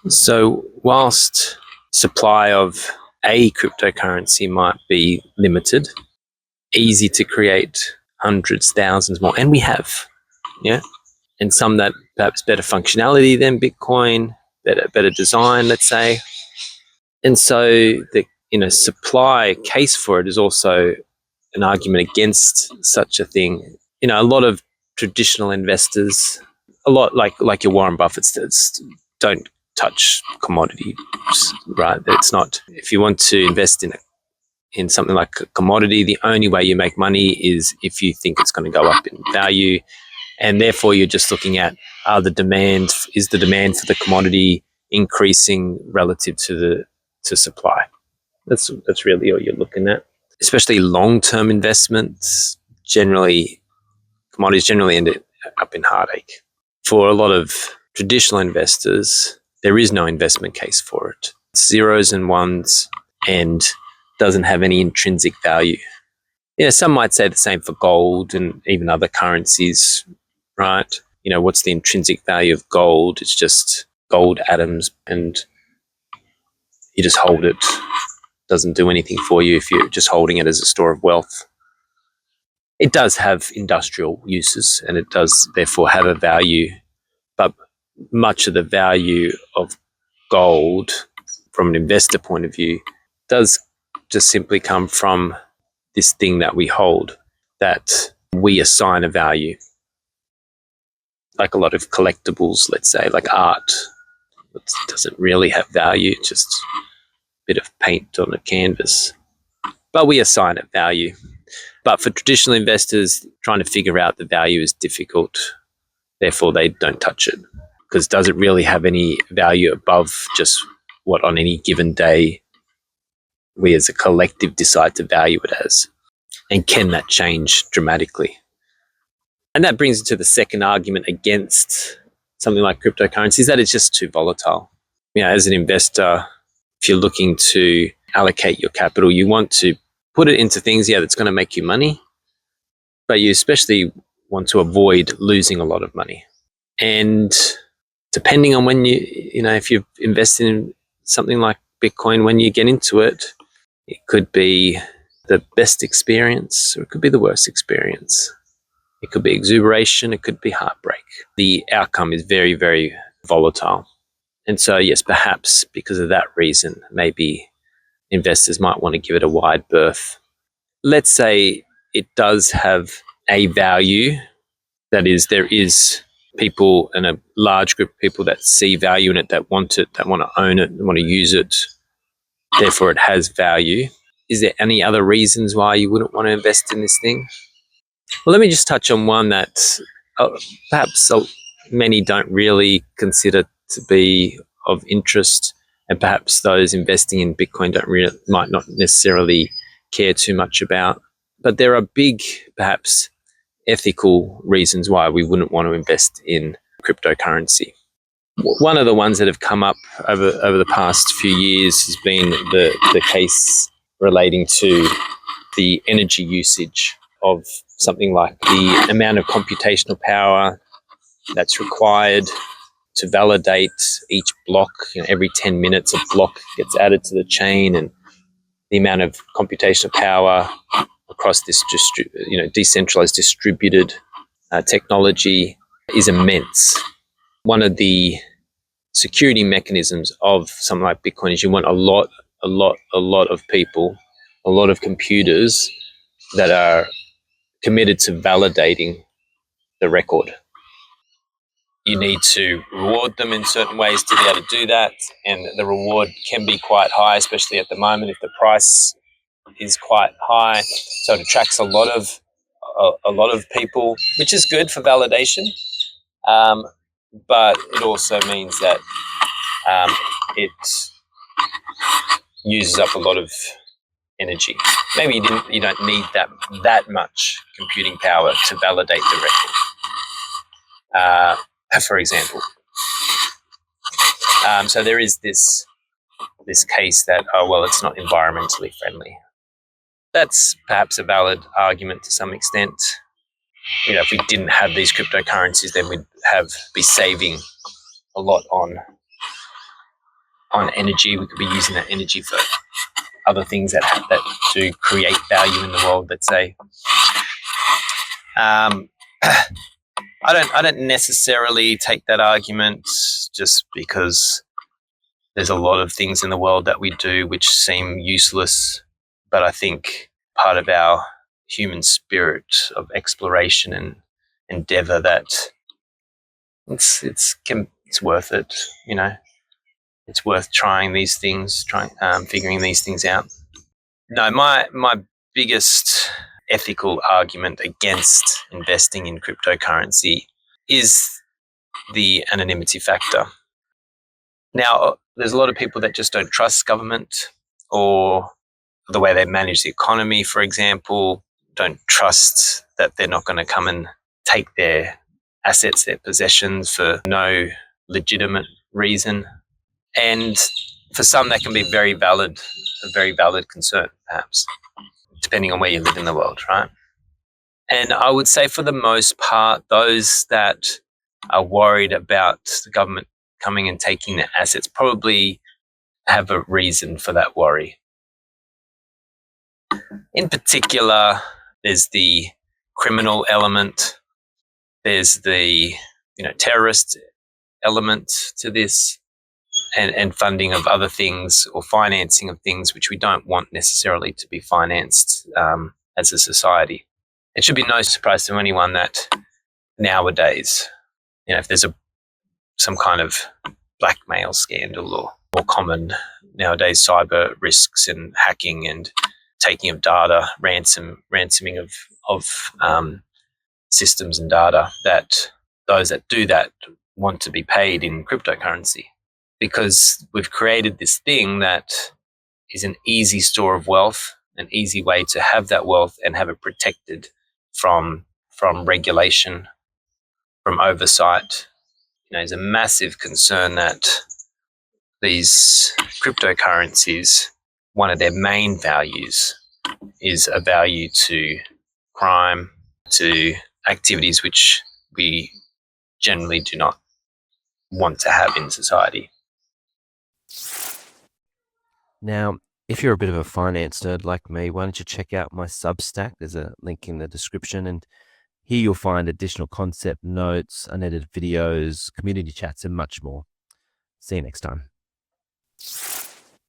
So whilst supply of a cryptocurrency might be limited, easy to create hundreds, thousands more, and we have, yeah, and some that perhaps better functionality than Bitcoin, better design, let's say, and so the supply case for it is also an argument against such a thing. A lot of traditional investors, a lot like your Warren Buffett's, don't touch commodities, right? It's not, if you want to invest in something like a commodity, the only way you make money is if you think it's going to go up in value, and therefore you're just looking at is the demand for the commodity increasing relative to supply. That's really all you're looking at. Especially long-term investments, commodities generally end up in heartache. For a lot of traditional investors, there is no investment case for it. It's zeros and ones and doesn't have any intrinsic value. Some might say the same for gold and even other currencies, right? What's the intrinsic value of gold? It's just gold atoms, and you just hold it. Doesn't do anything for you if you're just holding it as a store of wealth. It does have industrial uses, and it does therefore have a value, but much of the value of gold from an investor point of view does just simply come from this thing that we hold, that we assign a value. Like a lot of collectibles, let's say, like art, it doesn't really have value, it's just a bit of paint on a canvas, but we assign it value. But for traditional investors, trying to figure out the value is difficult. Therefore, they don't touch it, because does it really have any value above just what on any given day we as a collective decide to value it as? And can that change dramatically? And that brings it to the second argument against something like cryptocurrencies, that it's just too volatile. As an investor, if you're looking to allocate your capital, you want to put it into things, that's going to make you money, but you especially want to avoid losing a lot of money. And depending on when if you've invested in something like Bitcoin, when you get into it, it could be the best experience or it could be the worst experience. It could be exuberation, it could be heartbreak. The outcome is very, very volatile. And so, yes, perhaps because of that reason, maybe investors might want to give it a wide berth. Let's say it does have a value, that is, there is people and a large group of people that see value in it, that want it, that want to own it, that want to use it, therefore it has value. Is there any other reasons why you wouldn't want to invest in this thing? Well, let me just touch on one that perhaps many don't really consider to be of interest, and perhaps those investing in Bitcoin might not necessarily care too much about. But there are big, perhaps, ethical reasons why we wouldn't want to invest in cryptocurrency. One of the ones that have come up over the past few years has been the case relating to the energy usage of something like the amount of computational power that's required to validate each block. Every 10 minutes a block gets added to the chain, and the amount of computational power across this decentralized distributed technology is immense. One of the security mechanisms of something like Bitcoin is you want a lot of people, a lot of computers that are committed to validating the record. You need to reward them in certain ways to be able to do that, and the reward can be quite high, especially at the moment if the price is quite high. So it attracts a lot of people, which is good for validation, but it also means that it uses up a lot of energy. Maybe you don't need that much computing power to validate the record, for example. So there is this case that, it's not environmentally friendly. That's perhaps a valid argument to some extent. If we didn't have these cryptocurrencies, then we'd be saving a lot on on energy. We could be using that energy for other things that to create value in the world. Let's say. I don't necessarily take that argument just because there's a lot of things in the world that we do which seem useless, but I think part of our human spirit of exploration and endeavor that it's worth it. It's worth trying these things, figuring these things out. No, my biggest ethical argument against investing in cryptocurrency is the anonymity factor. Now, there's a lot of people that just don't trust government or the way they manage the economy, for example, don't trust that they're not going to come and take their assets, their possessions for no legitimate reason. And for some, that can be a very valid concern, perhaps, depending on where you live in the world, right? And I would say for the most part, those that are worried about the government coming and taking their assets probably have a reason for that worry. In particular, there's the criminal element, there's the terrorist element to this, and funding of other things or financing of things which we don't want necessarily to be financed as a society. It should be no surprise to anyone that nowadays, if there's some kind of blackmail scandal or more common nowadays cyber risks and hacking and taking of data, ransoming of systems and data, that those that do that want to be paid in cryptocurrency, because we've created this thing that is an easy store of wealth, an easy way to have that wealth and have it protected from regulation, from oversight. There's a massive concern that these cryptocurrencies, one of their main values is a value to crime, to activities which we generally do not want to have in society. Now, if you're a bit of a finance nerd like me, why don't you check out my Substack? There's a link in the description, and here you'll find additional concept notes, unedited videos, community chats, and much more. See you next time.